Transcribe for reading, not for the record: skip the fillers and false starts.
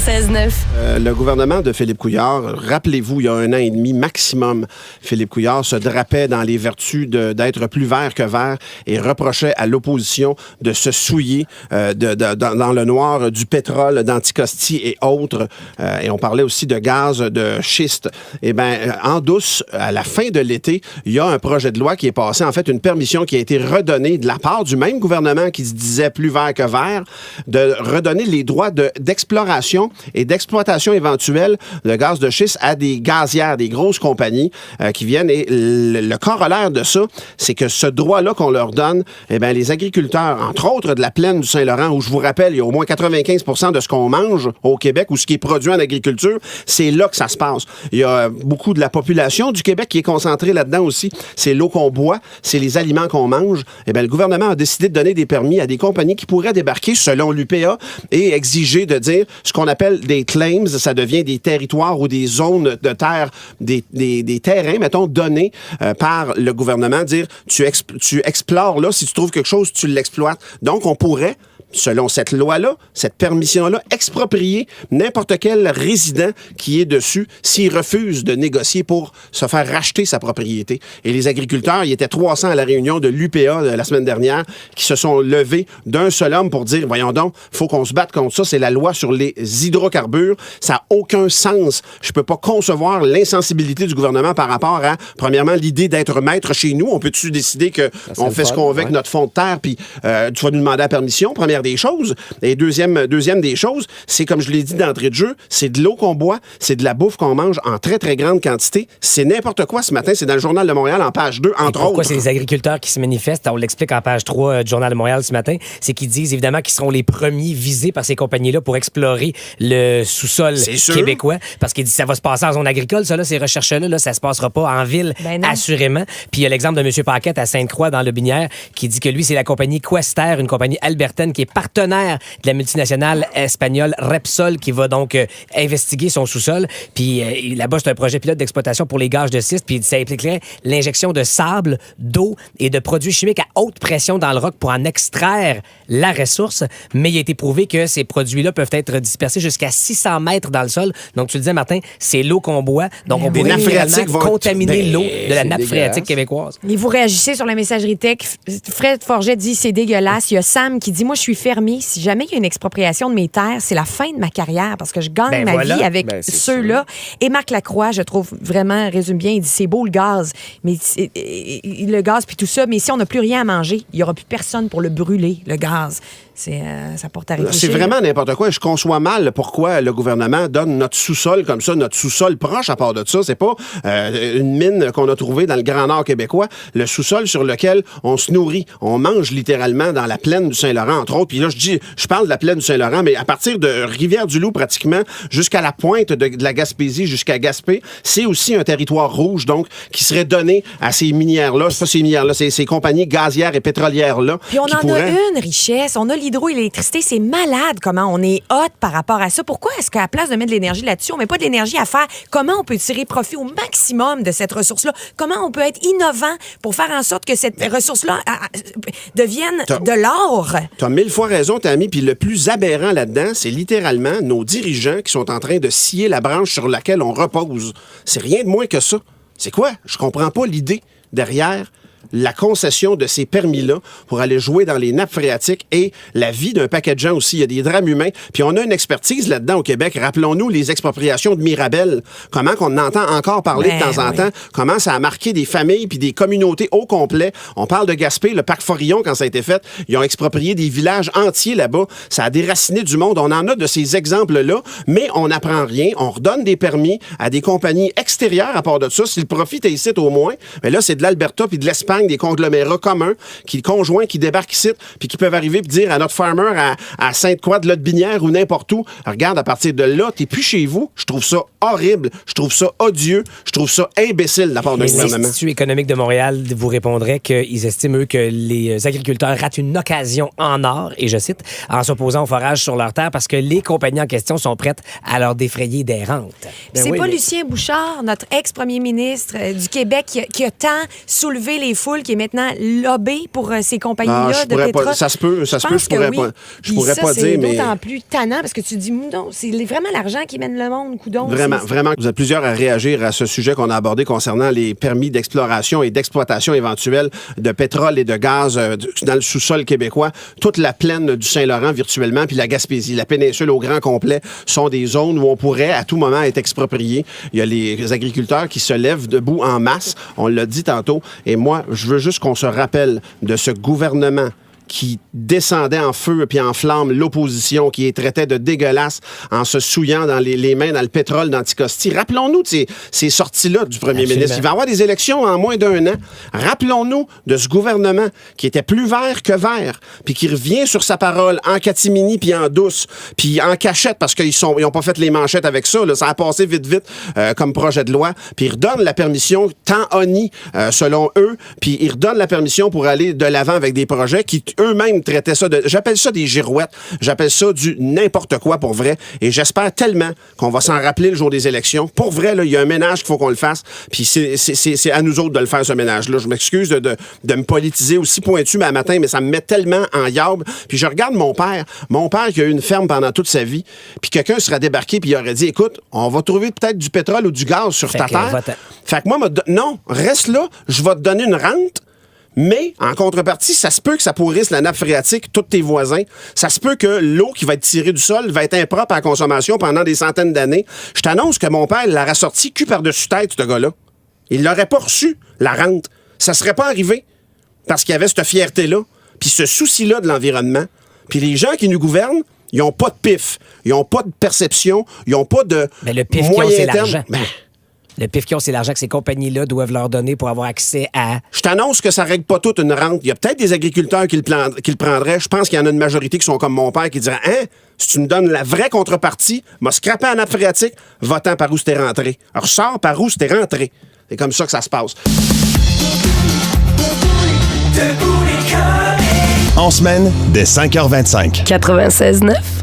96.9. Le gouvernement de Philippe Couillard, rappelez-vous, il y a 1 an et demi maximum, Philippe Couillard se drapait dans les vertus d'être plus vert que vert et reprochait à l'opposition de se souiller dans le noir du pétrole, d'anticosti et autres. Et on parlait aussi de gaz de schiste. Eh bien, en douce, à la fin de l'été, il y a un projet de loi qui est passé, en fait, une permission qui a été redonnée de la part du même gouvernement qui se disait plus vert que vert, de redonner les droits d'exploration et d'exploitation éventuelle de gaz de schiste à des gazières, des grosses compagnies qui viennent. Et le corollaire de ça, c'est que ce droit-là qu'on leur donne, eh bien, les agriculteurs, entre autres de la plaine du Saint-Laurent, où je vous rappelle, il y a au moins 95 % de ce qu'on mange au Québec ou ce qui est produit en agriculture, c'est là que ça se passe. Il y a beaucoup de la population du Québec qui est concentrée là-dedans aussi. C'est l'eau qu'on boit, c'est les aliments qu'on mange. Eh bien, le gouvernement a décidé de donner des permis à des compagnies qui pourraient débarquer selon l'UPA et exiger de dire ce qu'on appelle des claims, ça devient des territoires ou des zones de terre, des terrains, mettons, donnés par le gouvernement, dire tu explores là, si tu trouves quelque chose, tu l'exploites. Donc, on pourrait, selon cette loi-là, cette permission-là, exproprier n'importe quel résident qui est dessus s'il refuse de négocier pour se faire racheter sa propriété. Et les agriculteurs, il y était 300 à la réunion de l'UPA la semaine dernière qui se sont levés d'un seul homme pour dire, voyons donc, faut qu'on se batte contre ça, c'est la loi sur les hydrocarbures, ça n'a aucun sens. Je peux pas concevoir l'insensibilité du gouvernement par rapport à, premièrement, l'idée d'être maître chez nous. On peut-tu décider qu'on fait ce qu'on veut avec notre fond de terre, puis tu vas nous demander la permission, première des choses. Et deuxième des choses, c'est comme je l'ai dit d'entrée de jeu, c'est de l'eau qu'on boit, c'est de la bouffe qu'on mange en très, très grande quantité. C'est n'importe quoi ce matin. C'est dans le Journal de Montréal en page 2, entre autres. Pourquoi c'est les agriculteurs qui se manifestent? On l'explique en page 3 du Journal de Montréal ce matin. C'est qu'ils disent évidemment qu'ils seront les premiers visés par ces compagnies-là pour explorer le sous-sol québécois. Parce qu'ils disent ça va se passer en zone agricole, ça, là, ces recherches-là, là, ça se passera pas en ville, assurément. Puis il y a l'exemple de M. Paquette à Sainte-Croix, dans le Binière, qui dit que lui, c'est la compagnie Quester, une compagnie albertaine qui est partenaire de la multinationale espagnole Repsol qui va donc investiguer son sous-sol. Puis là-bas, c'est un projet pilote d'exploitation pour les gages de schiste. Puis ça impliquerait l'injection de sable, d'eau et de produits chimiques à haute pression dans le roc pour en extraire la ressource. Mais il a été prouvé que ces produits-là peuvent être dispersés jusqu'à 600 mètres dans le sol. Donc, tu le disais, Martin, c'est l'eau qu'on boit. Donc, on pourrait réellement contaminer l'eau de la nappe phréatique québécoise. Et vous réagissez sur la messagerie texte. Fred Forget dit c'est dégueulasse. Il y a Sam qui dit moi, je suis fermier. Si jamais il y a une expropriation de mes terres, c'est la fin de ma carrière parce que je gagne ma vie avec ceux-là. Et Marc Lacroix, je trouve vraiment, résume bien, il dit c'est beau le gaz, mais le gaz puis tout ça, mais si on n'a plus rien à manger, il n'y aura plus personne pour le brûler, le gaz. Ça porte à réfléchir. C'est vraiment n'importe quoi. Je conçois mal pourquoi le gouvernement donne notre sous-sol comme ça, notre sous-sol proche à part de ça. C'est pas une mine qu'on a trouvée dans le Grand Nord québécois. Le sous-sol sur lequel on se nourrit. On mange littéralement dans la plaine du Saint-Laurent, entre autres. Puis là, je parle de la plaine du Saint-Laurent, mais à partir de Rivière-du-Loup, pratiquement, jusqu'à la pointe de la Gaspésie, jusqu'à Gaspé, c'est aussi un territoire rouge, donc, qui serait donné à ces minières-là. C'est pas ces minières-là, c'est ces compagnies gazières et pétrolières-là. Puis on en a une richesse. On a l'hydroélectricité, c'est malade comment on est hot par rapport à ça. Pourquoi est-ce qu'à la place de mettre de l'énergie là-dessus, on met pas de l'énergie à faire comment on peut tirer profit au maximum de cette ressource-là? Comment on peut être innovant pour faire en sorte que cette ressource-là devienne de l'or? Tu as 1000 fois raison, Tammy. Puis le plus aberrant là-dedans, c'est littéralement nos dirigeants qui sont en train de scier la branche sur laquelle on repose. C'est rien de moins que ça. C'est quoi? Je comprends pas l'idée derrière la concession de ces permis-là pour aller jouer dans les nappes phréatiques et la vie d'un paquet de gens aussi. Il y a des drames humains. Puis on a une expertise là-dedans au Québec. Rappelons-nous les expropriations de Mirabel. Comment qu'on entend encore parler de temps en temps. Comment ça a marqué des familles puis des communautés au complet. On parle de Gaspé, le parc Forillon, quand ça a été fait. Ils ont exproprié des villages entiers là-bas. Ça a déraciné du monde. On en a de ces exemples-là, mais on n'apprend rien. On redonne des permis à des compagnies extérieures à part de ça. Si le profit est ici au moins, mais là, c'est de l'Alberta puis de l'Espagne, des conglomérats communs, conjoints qui débarquent ici, puis qui peuvent arriver et dire à notre farmer à Sainte-Croix de Lotbinière ou n'importe où, regarde, à partir de là, t'es plus chez vous. Je trouve ça horrible, je trouve ça odieux, je trouve ça imbécile de la part d'un gouvernement. L'Institut économique de Montréal vous répondrait qu'ils estiment, eux, que les agriculteurs ratent une occasion en or, et je cite, en s'opposant au forage sur leur terre parce que les compagnies en question sont prêtes à leur défrayer des rentes. C'est pas Lucien Bouchard, notre ex-premier ministre du Québec, qui a tant soulevé les foules foule qui est maintenant lobée pour ces compagnies-là de pétrole? Ça se peut, je pourrais pas dire, mais... c'est d'autant plus tannant parce que tu dis, non, c'est vraiment l'argent qui mène le monde, coudonc. Vraiment. Vous êtes plusieurs à réagir à ce sujet qu'on a abordé concernant les permis d'exploration et d'exploitation éventuelle de pétrole et de gaz dans le sous-sol québécois. Toute la plaine du Saint-Laurent virtuellement, puis la Gaspésie, la péninsule au grand complet sont des zones où on pourrait à tout moment être exproprié. Il y a les agriculteurs qui se lèvent debout en masse, on l'a dit tantôt, et moi, je veux juste qu'on se rappelle de ce gouvernement qui descendait en feu puis en flamme l'opposition, qui les traitait de dégueulasse en se souillant dans les mains dans le pétrole d'Anticosti. Rappelons-nous de ces sorties-là du premier ministre. Il va y avoir des élections en moins d'un an. Rappelons-nous de ce gouvernement qui était plus vert que vert, puis qui revient sur sa parole en catimini puis en douce, puis en cachette, parce qu'ils n'ont pas fait les manchettes avec ça. Là. Ça a passé vite comme projet de loi. Puis ils redonnent la permission, tant honni, selon eux, puis ils redonnent la permission pour aller de l'avant avec des projets qui eux-mêmes traitaient ça de... J'appelle ça des girouettes. J'appelle ça du n'importe quoi pour vrai. Et j'espère tellement qu'on va s'en rappeler le jour des élections. Pour vrai, il y a un ménage qu'il faut qu'on le fasse. Puis c'est à nous autres de le faire, ce ménage-là. Je m'excuse de me politiser aussi pointu mais à matin, mais ça me met tellement en yarbe. Puis je regarde mon père qui a eu une ferme pendant toute sa vie. Puis quelqu'un serait débarqué puis il aurait dit, écoute, on va trouver peut-être du pétrole ou du gaz sur ta terre. Fait que moi, non, reste là, je vais te donner une rente. Mais, en contrepartie, ça se peut que ça pourrisse la nappe phréatique, tous tes voisins. Ça se peut que l'eau qui va être tirée du sol va être impropre à la consommation pendant des centaines d'années. Je t'annonce que mon père l'aurait sorti cul par-dessus tête, ce gars-là. Il l'aurait pas reçu, la rente. Ça serait pas arrivé. Parce qu'il y avait cette fierté-là, puis ce souci-là de l'environnement. Puis les gens qui nous gouvernent, ils n'ont pas de pif. Ils n'ont pas de perception. Ils n'ont pas de mais le pif moyen c'est terme. L'argent. Le pif qu'ils ont, c'est l'argent que ces compagnies-là doivent leur donner pour avoir accès à... Je t'annonce que ça règle pas toute une rente. Il y a peut-être des agriculteurs qui le prendraient. Je pense qu'il y en a une majorité qui sont comme mon père qui diraient « Hein? Si tu me donnes la vraie contrepartie, m'a scrappé en nappe phréatique, va-t'en par où c'était rentré. Alors, sors par où c'était rentré. » C'est comme ça que ça se passe. En semaine, dès 5h25. 96.9.